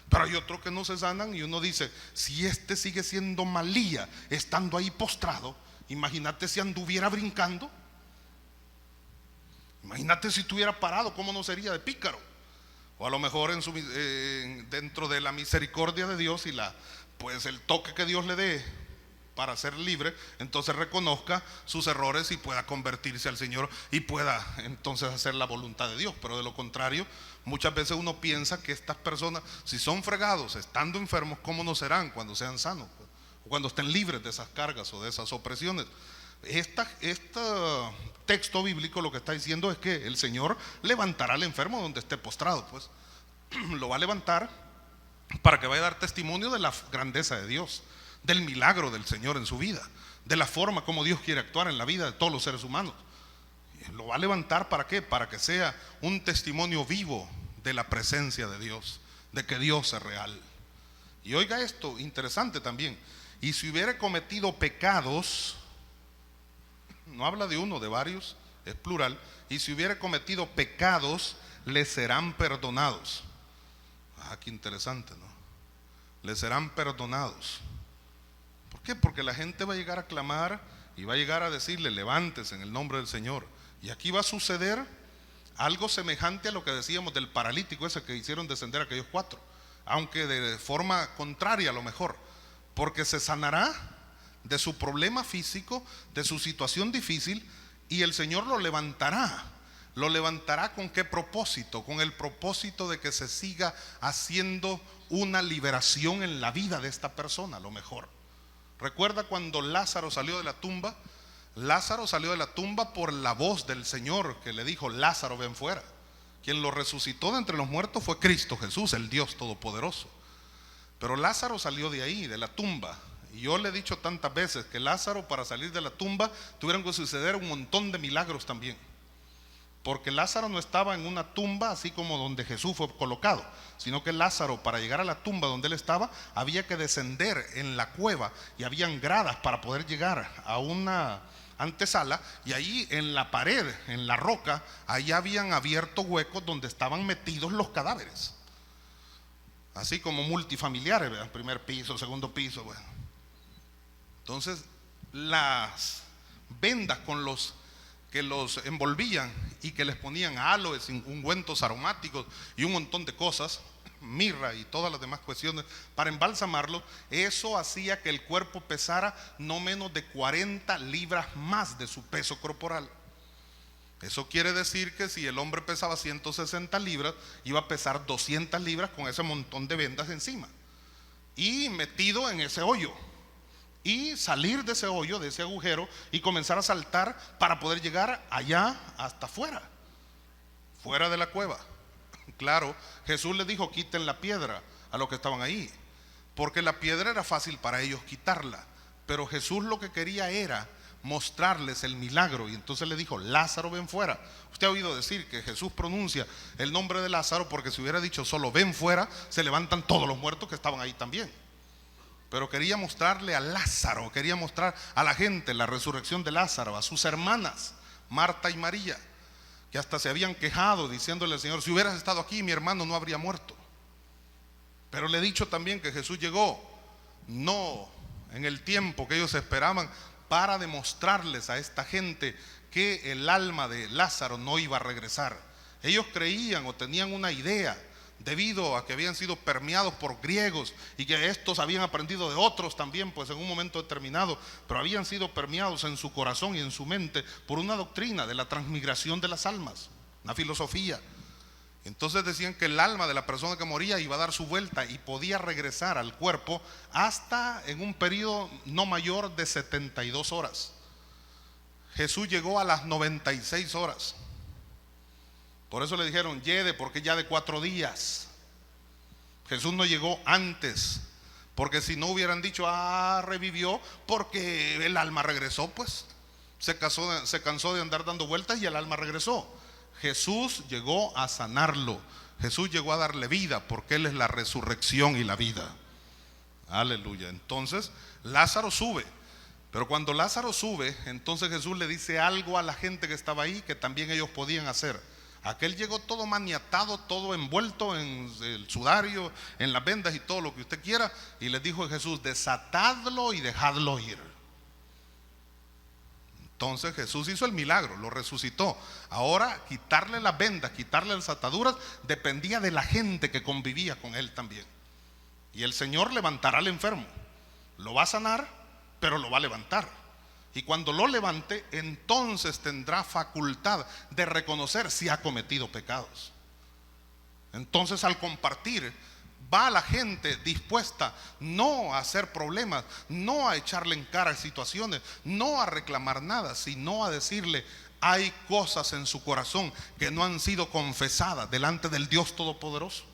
Pero hay otros que no se sanan y uno dice: si este sigue siendo malía estando ahí postrado, imagínate si anduviera brincando, imagínate si estuviera parado, cómo no sería de pícaro. O a lo mejor dentro de la misericordia de Dios y pues el toque que Dios le dé para ser libre, entonces reconozca sus errores y pueda convertirse al Señor y pueda entonces hacer la voluntad de Dios. Pero de lo contrario, muchas veces uno piensa que estas personas, si son fregados estando enfermos, ¿cómo no serán cuando sean sanos? O cuando estén libres de esas cargas o de esas opresiones. Este texto bíblico lo que está diciendo es que el Señor levantará al enfermo donde esté postrado, pues lo va a levantar para que vaya a dar testimonio de la grandeza de Dios, del milagro del Señor en su vida, de la forma como Dios quiere actuar en la vida de todos los seres humanos. Lo va a levantar ¿para qué? Para que sea un testimonio vivo de la presencia de Dios, de que Dios es real. Y oiga esto, interesante también: y si hubiera cometido pecados, no habla de uno, de varios, es plural, y si hubiera cometido pecados, le serán perdonados. Qué interesante, ¿no? Le serán perdonados. ¿Por qué? Porque la gente va a llegar a clamar y va a llegar a decirle: levántese en el nombre del Señor. Y aquí va a suceder algo semejante a lo que decíamos del paralítico ese que hicieron descender a aquellos 4, aunque de forma contraria a lo mejor, porque se sanará de su problema físico, de su situación difícil, y el Señor lo levantará. ¿Lo levantará con qué propósito? Con el propósito de que se siga haciendo una liberación en la vida de esta persona, a lo mejor. ¿Recuerda cuando Lázaro salió de la tumba? Lázaro salió de la tumba por la voz del Señor que le dijo: Lázaro, ven fuera. Quien lo resucitó de entre los muertos fue Cristo Jesús, el Dios Todopoderoso. Pero Lázaro salió de ahí, de la tumba. Y yo le he dicho tantas veces que Lázaro, para salir de la tumba, tuvieron que suceder un montón de milagros también. Porque Lázaro no estaba en una tumba así como donde Jesús fue colocado, sino que Lázaro, para llegar a la tumba donde él estaba, había que descender en la cueva, y habían gradas para poder llegar a una antesala, y ahí en la pared, en la roca, ahí habían abierto huecos donde estaban metidos los cadáveres, así como multifamiliares, ¿verdad? Primer piso, segundo piso, bueno. Entonces las vendas con los que los envolvían y que les ponían aloes, ungüentos aromáticos y un montón de cosas, mirra y todas las demás cuestiones para embalsamarlo, eso hacía que el cuerpo pesara no menos de 40 libras más de su peso corporal. Eso quiere decir que si el hombre pesaba 160 libras, iba a pesar 200 libras con ese montón de vendas encima y metido en ese hoyo, y salir de ese hoyo, de ese agujero, y comenzar a saltar para poder llegar allá hasta afuera, fuera de la cueva. Claro, Jesús les dijo: quiten la piedra a los que estaban ahí, porque la piedra era fácil para ellos quitarla, pero Jesús lo que quería era mostrarles el milagro, y entonces le dijo: Lázaro, ven fuera. Usted ha oído decir que Jesús pronuncia el nombre de Lázaro porque si hubiera dicho solo ven fuera, se levantan todos los muertos que estaban ahí también. Pero quería mostrarle a Lázaro, quería mostrar a la gente la resurrección de Lázaro, a sus hermanas Marta y María, que hasta se habían quejado diciéndole al Señor: si hubieras estado aquí, mi hermano no habría muerto. Pero le he dicho también que Jesús llegó no en el tiempo que ellos esperaban, para demostrarles a esta gente que el alma de Lázaro no iba a regresar. Ellos creían o tenían una idea, debido a que habían sido permeados por griegos y que estos habían aprendido de otros también, pues en un momento determinado, pero habían sido permeados en su corazón y en su mente por una doctrina de la transmigración de las almas, una filosofía. Entonces decían que el alma de la persona que moría iba a dar su vuelta y podía regresar al cuerpo hasta en un periodo no mayor de 72 horas. Jesús llegó a las 96 horas. Por eso le dijeron: yede, porque ya de 4 días. Jesús no llegó antes, porque si no hubieran dicho: revivió porque el alma regresó, pues se cansó de andar dando vueltas y el alma regresó. Jesús llegó a sanarlo, Jesús llegó a darle vida, porque Él es la resurrección y la vida. Aleluya. Entonces Lázaro sube, pero cuando Lázaro sube, entonces Jesús le dice algo a la gente que estaba ahí que también ellos podían hacer. Aquel llegó todo maniatado, todo envuelto en el sudario, en las vendas y todo lo que usted quiera, y les dijo Jesús: desatadlo y dejadlo ir. Entonces Jesús hizo el milagro, lo resucitó. Ahora quitarle las vendas, quitarle las ataduras, dependía de la gente que convivía con él también. Y el Señor levantará al enfermo, lo va a sanar, pero lo va a levantar. Y cuando lo levante, entonces tendrá facultad de reconocer si ha cometido pecados. Entonces, al compartir, va la gente dispuesta no a hacer problemas, no a echarle en cara situaciones, no a reclamar nada, sino a decirle: hay cosas en su corazón que no han sido confesadas delante del Dios Todopoderoso.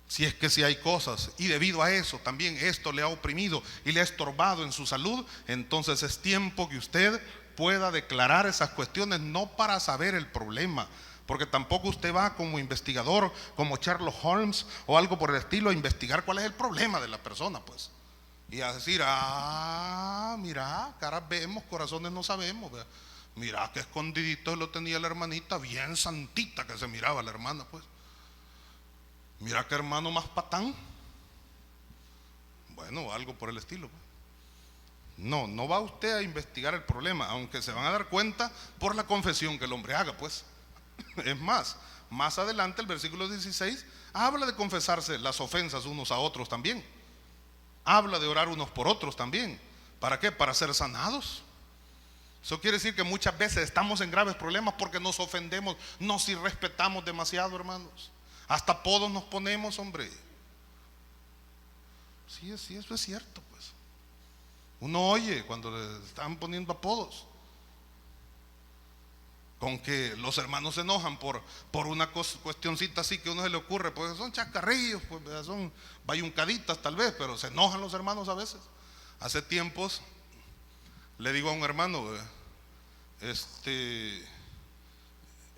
Si es que si hay cosas, y debido a eso también esto le ha oprimido y le ha estorbado en su salud, entonces es tiempo que usted pueda declarar esas cuestiones, no para saber el problema, porque tampoco usted va como investigador, como Sherlock Holmes o algo por el estilo, a investigar cuál es el problema de la persona, pues, y a decir: mira, caras vemos, corazones no sabemos, ¿verdad? Mira que escondidito lo tenía la hermanita, bien santita que se miraba la hermana, pues. Mira qué hermano más patán. Bueno, algo por el estilo, pues. No, no va usted a investigar el problema, aunque se van a dar cuenta por la confesión que el hombre haga, pues. Es más adelante el versículo 16 habla de confesarse las ofensas unos a otros también. Habla de orar unos por otros también. ¿Para qué? Para ser sanados. Eso quiere decir que muchas veces estamos en graves problemas porque nos ofendemos, nos irrespetamos demasiado, hermanos. Hasta apodos nos ponemos, hombre. Sí, eso es cierto, pues. Uno oye cuando le están poniendo apodos. Con que los hermanos se enojan por una cuestioncita así que a uno se le ocurre, pues son chacarrillos, pues son bayuncaditas tal vez, pero se enojan los hermanos a veces. Hace tiempos le digo a un hermano,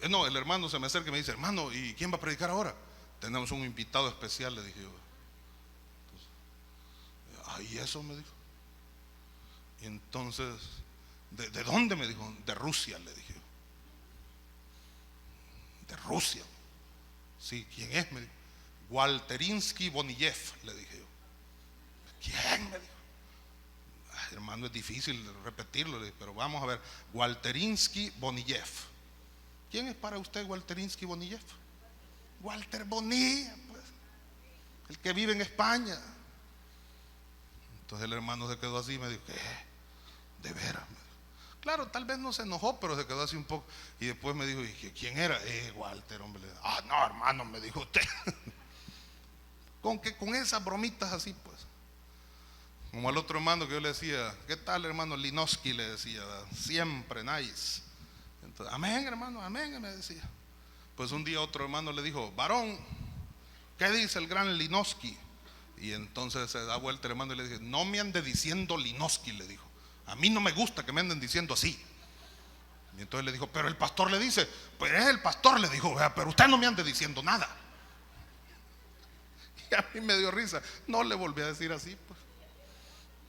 no, el hermano se me acerca y me dice: hermano, ¿y quién va a predicar ahora? Tenemos un invitado especial, le dije yo. ¿Y eso? Me dijo. Y entonces, ¿de dónde? Me dijo. De Rusia, le dije yo. De Rusia. Sí, ¿quién es? Me dijo. Walterinsky Boniyev, le dije yo. ¿Quién? Me dijo. Hermano, es difícil repetirlo, pero vamos a ver. Walterinsky Boniyev. ¿Quién es para usted Walterinsky Boniyev? Walter Bonilla, pues, el que vive en España. Entonces el hermano se quedó así y me dijo: ¿qué? ¿De veras? Claro, tal vez no se enojó, pero se quedó así un poco. Y después me dijo: ¿y quién era? Walter, hombre. No, hermano, me dijo usted. Con esas bromitas así, pues. Como al otro hermano que yo le decía: ¿qué tal, hermano Linoski? Le decía, siempre nice. Entonces, amén, hermano, amén, me decía. Pues un día otro hermano le dijo: varón, ¿qué dice el gran Linoski? Y entonces se da vuelta el hermano y le dice: no me ande diciendo Linoski, le dijo. A mí no me gusta que me anden diciendo así. Y entonces le dijo: pero el pastor le dice. Pues es el pastor, le dijo, pero usted no me ande diciendo nada. Y a mí me dio risa. No le volví a decir así, pues.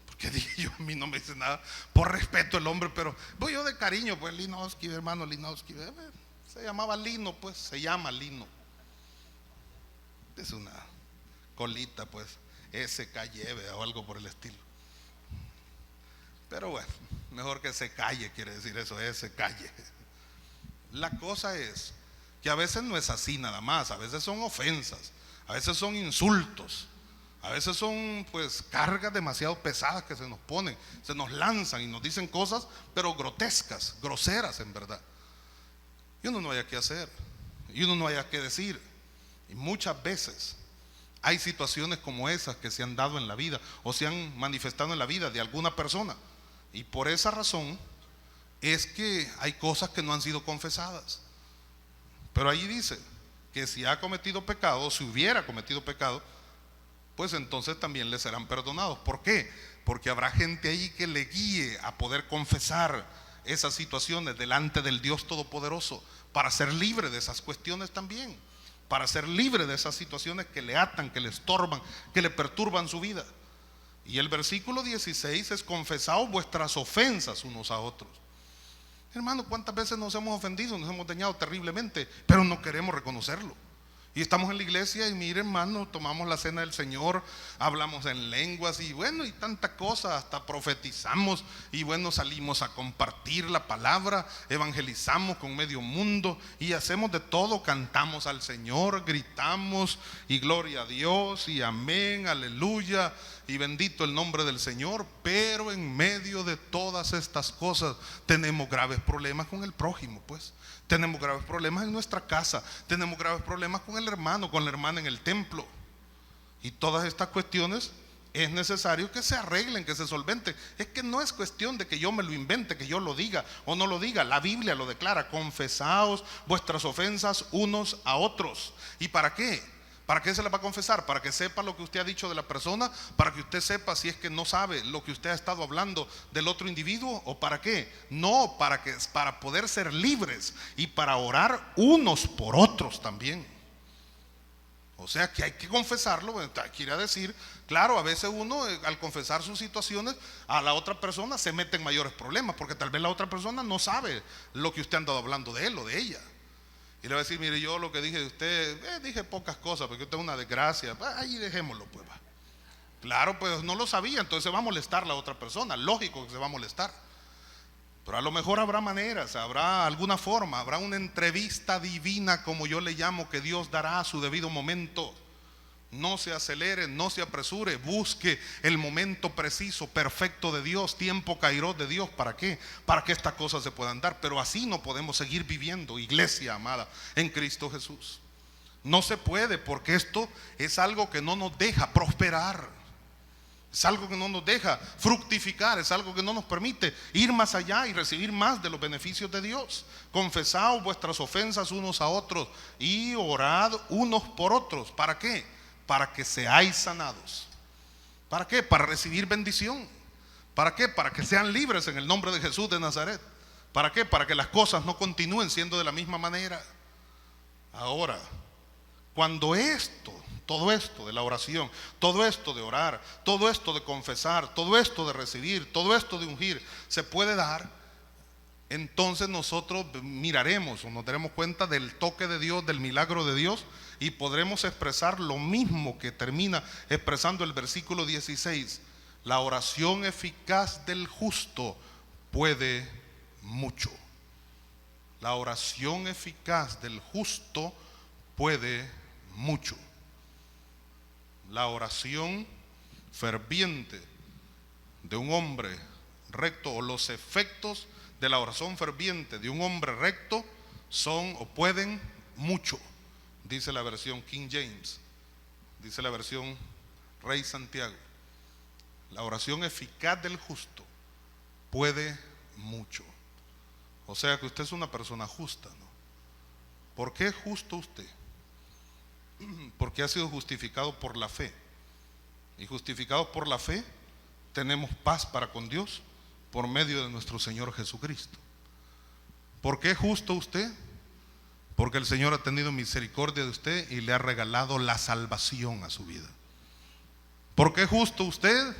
Porque dije yo, a mí no me dice nada. Por respeto el hombre, pero voy yo de cariño, pues Linoski, hermano Linoski. Se llamaba Lino, pues, se llama Lino. Es una colita, pues, SKY o algo por el estilo. Pero bueno, mejor que se calle, quiere decir eso, se calle. La cosa es que a veces no es así nada más, a veces son ofensas, a veces son insultos, a veces son pues cargas demasiado pesadas que se nos ponen, se nos lanzan y nos dicen cosas, pero grotescas, groseras en verdad. Y uno no haya qué hacer, y uno no haya qué decir. Y muchas veces hay situaciones como esas que se han dado en la vida o se han manifestado en la vida de alguna persona. Y por esa razón es que hay cosas que no han sido confesadas. Pero ahí dice que si ha cometido pecado, si hubiera cometido pecado, pues entonces también le serán perdonados. ¿Por qué? Porque habrá gente ahí que le guíe a poder confesar esas situaciones delante del Dios Todopoderoso, para ser libre de esas cuestiones también, para ser libre de esas situaciones que le atan, que le estorban, que le perturban su vida. Y el versículo 16 es: confesaos vuestras ofensas unos a otros. Hermano, ¿cuántas veces nos hemos ofendido, nos hemos dañado terriblemente, pero no queremos reconocerlo? Y estamos en la iglesia y mire, hermano, tomamos la cena del Señor, hablamos en lenguas y bueno, y tanta cosa, hasta profetizamos y bueno, salimos a compartir la palabra, evangelizamos con medio mundo y hacemos de todo, cantamos al Señor, gritamos y gloria a Dios y amén, aleluya y bendito el nombre del Señor. Pero en medio de todas estas cosas tenemos graves problemas con el prójimo, pues. Tenemos graves problemas en nuestra casa, tenemos graves problemas con el hermano, con la hermana en el templo. Y todas estas cuestiones es necesario que se arreglen, que se solventen. Es que no es cuestión de que yo me lo invente, que yo lo diga o no lo diga. La Biblia lo declara: confesaos vuestras ofensas unos a otros. ¿Y para qué? ¿Para qué se las va a confesar? Para que sepa lo que usted ha dicho de la persona, para que usted sepa si es que no sabe lo que usted ha estado hablando del otro individuo, o para qué. No, para poder ser libres y para orar unos por otros también. O sea que hay que confesarlo. Quiere decir, claro, a veces uno al confesar sus situaciones a la otra persona se mete en mayores problemas, porque tal vez la otra persona no sabe lo que usted ha andado hablando de él o de ella. Y le va a decir: mire, yo lo que dije de usted, dije pocas cosas, porque usted es una desgracia. Ahí dejémoslo, pues. Claro, pues no lo sabía, entonces se va a molestar la otra persona, lógico que se va a molestar. Pero a lo mejor habrá maneras, habrá alguna forma, habrá una entrevista divina, como yo le llamo, que Dios dará a su debido momento. No se acelere, no se apresure, busque el momento preciso, perfecto de Dios, tiempo kairos de Dios. ¿Para qué? Para que estas cosas se puedan dar. Pero así no podemos seguir viviendo, iglesia amada, en Cristo Jesús. No se puede, porque esto es algo que no nos deja prosperar. Es algo que no nos deja fructificar, es algo que no nos permite ir más allá y recibir más de los beneficios de Dios. Confesad vuestras ofensas unos a otros y orad unos por otros. ¿Para qué? Para que seáis sanados. ¿Para qué? Para recibir bendición. ¿Para qué? Para que sean libres en el nombre de Jesús de Nazaret. ¿Para qué? Para que las cosas no continúen siendo de la misma manera. Ahora, cuando todo esto de la oración, todo esto de orar, todo esto de confesar, todo esto de recibir, todo esto de ungir, se puede dar, entonces nosotros miraremos o nos daremos cuenta del toque de Dios, del milagro de Dios, y podremos expresar lo mismo que termina expresando el versículo 16. La oración eficaz del justo puede mucho. La oración eficaz del justo puede mucho. La oración ferviente de un hombre recto, o los efectos de la oración ferviente de un hombre recto son o pueden mucho, dice la versión King James, dice la versión Rey Santiago. La oración eficaz del justo puede mucho. O sea que usted es una persona justa, ¿no? ¿Por qué es justo usted? Porque ha sido justificado por la fe. Y justificados por la fe tenemos paz para con Dios por medio de nuestro Señor Jesucristo. ¿Por qué es justo usted? Porque el Señor ha tenido misericordia de usted y le ha regalado la salvación a su vida. ¿Por qué es justo usted?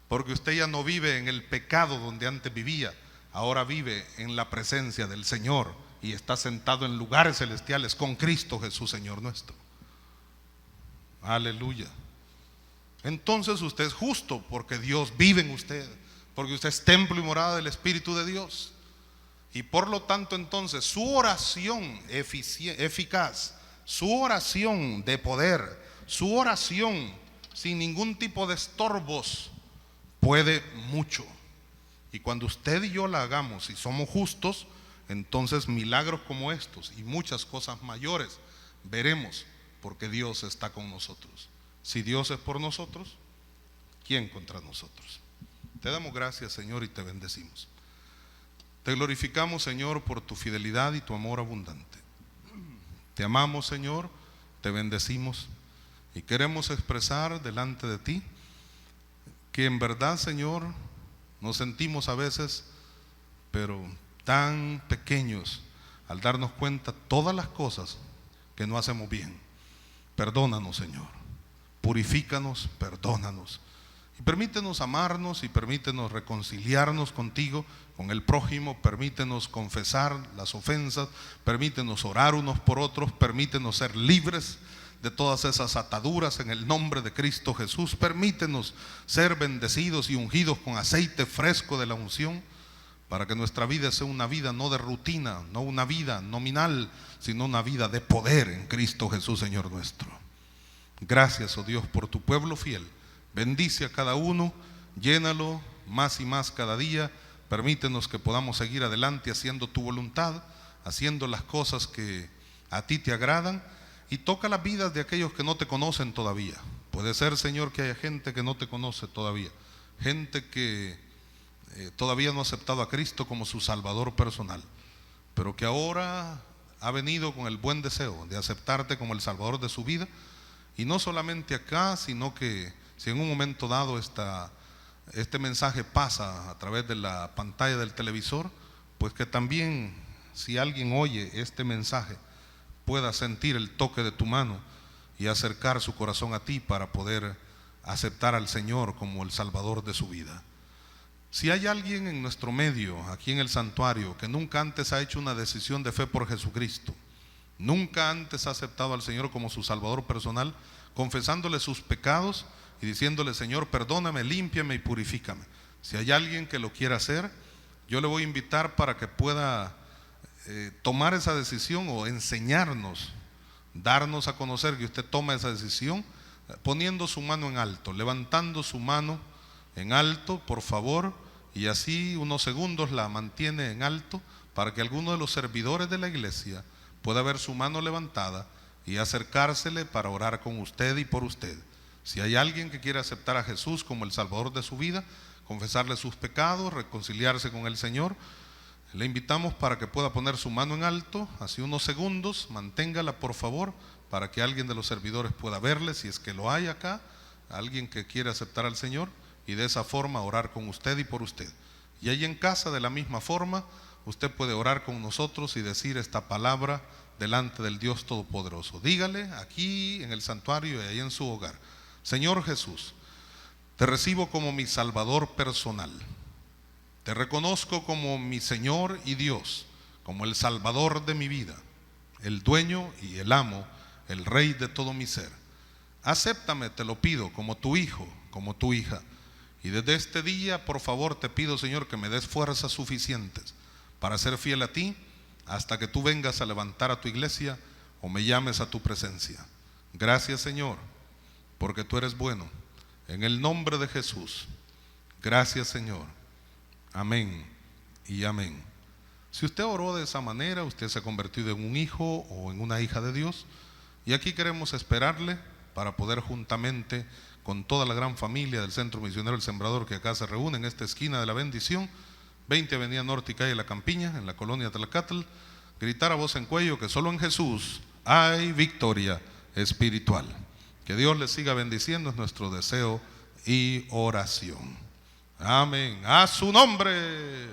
Porque usted ya no vive en el pecado donde antes vivía, ahora vive en la presencia del Señor y está sentado en lugares celestiales con Cristo Jesús, Señor nuestro. Aleluya. Entonces usted es justo porque Dios vive en usted, porque usted es templo y morada del Espíritu de Dios. Y por lo tanto entonces su oración eficaz, su oración de poder, su oración sin ningún tipo de estorbos puede mucho. Y cuando usted y yo la hagamos y somos justos, entonces milagros como estos y muchas cosas mayores veremos, porque Dios está con nosotros. Si Dios es por nosotros, ¿quién contra nosotros? Te damos gracias, Señor, y te bendecimos. Te glorificamos, Señor, por tu fidelidad y tu amor abundante. Te amamos, Señor, te bendecimos y queremos expresar delante de ti que en verdad, Señor, nos sentimos a veces, pero tan pequeños al darnos cuenta todas las cosas que no hacemos bien. Perdónanos, Señor, purifícanos, perdónanos y permítenos amarnos y permítenos reconciliarnos contigo, con el prójimo. Permítenos confesar las ofensas, permítenos orar unos por otros, permítenos ser libres de todas esas ataduras en el nombre de Cristo Jesús. Permítenos ser bendecidos y ungidos con aceite fresco de la unción, para que nuestra vida sea una vida no de rutina, no una vida nominal, sino una vida de poder en Cristo Jesús, Señor nuestro. Gracias, oh Dios, por tu pueblo fiel. Bendice a cada uno, llénalo más y más cada día. Permítenos que podamos seguir adelante haciendo tu voluntad, haciendo las cosas que a ti te agradan, y toca las vidas de aquellos que no te conocen todavía. Puede ser, Señor, que haya gente que no te conoce todavía, gente que todavía no ha aceptado a Cristo como su Salvador personal, pero que ahora ha venido con el buen deseo de aceptarte como el Salvador de su vida. Y no solamente acá, sino que si en un momento dado este mensaje pasa a través de la pantalla del televisor, pues que también, si alguien oye este mensaje, pueda sentir el toque de tu mano y acercar su corazón a ti para poder aceptar al Señor como el Salvador de su vida. Si hay alguien en nuestro medio, aquí en el santuario, que nunca antes ha hecho una decisión de fe por Jesucristo, nunca antes ha aceptado al Señor como su Salvador personal, confesándole sus pecados y diciéndole: Señor, perdóname, límpiame y purifícame. Si hay alguien que lo quiera hacer, yo le voy a invitar para que pueda tomar esa decisión o enseñarnos, darnos a conocer que usted toma esa decisión poniendo su mano en alto, levantando su mano en alto, por favor, y así unos segundos la mantiene en alto para que alguno de los servidores de la iglesia pueda ver su mano levantada y acercársele para orar con usted y por usted. Si hay alguien que quiere aceptar a Jesús como el Salvador de su vida, confesarle sus pecados, reconciliarse con el Señor, le invitamos para que pueda poner su mano en alto, así unos segundos, manténgala por favor, para que alguien de los servidores pueda verle, si es que lo hay acá, alguien que quiere aceptar al Señor, y de esa forma orar con usted y por usted. Y ahí en casa, de la misma forma, usted puede orar con nosotros y decir esta palabra delante del Dios Todopoderoso. Dígale aquí en el santuario y ahí en su hogar: Señor Jesús, te recibo como mi Salvador personal. Te reconozco como mi Señor y Dios, como el Salvador de mi vida, el dueño y el amo, el Rey de todo mi ser. Acéptame, te lo pido, como tu hijo, como tu hija. Y desde este día, por favor, te pido, Señor, que me des fuerzas suficientes para ser fiel a ti hasta que tú vengas a levantar a tu iglesia o me llames a tu presencia. Gracias, Señor, porque tú eres bueno. En el nombre de Jesús. Gracias, Señor. Amén y amén. Si usted oró de esa manera, usted se ha convertido en un hijo o en una hija de Dios, y aquí queremos esperarle para poder juntamente con toda la gran familia del Centro Misionero El Sembrador, que acá se reúne en esta esquina de la bendición, 20 Avenida Norte y Calle La Campiña, en la colonia Tlaxcatl, gritar a voz en cuello que solo en Jesús hay victoria espiritual. Que Dios les siga bendiciendo, es nuestro deseo y oración. Amén. A su nombre.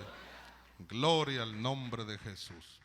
Gloria al nombre de Jesús.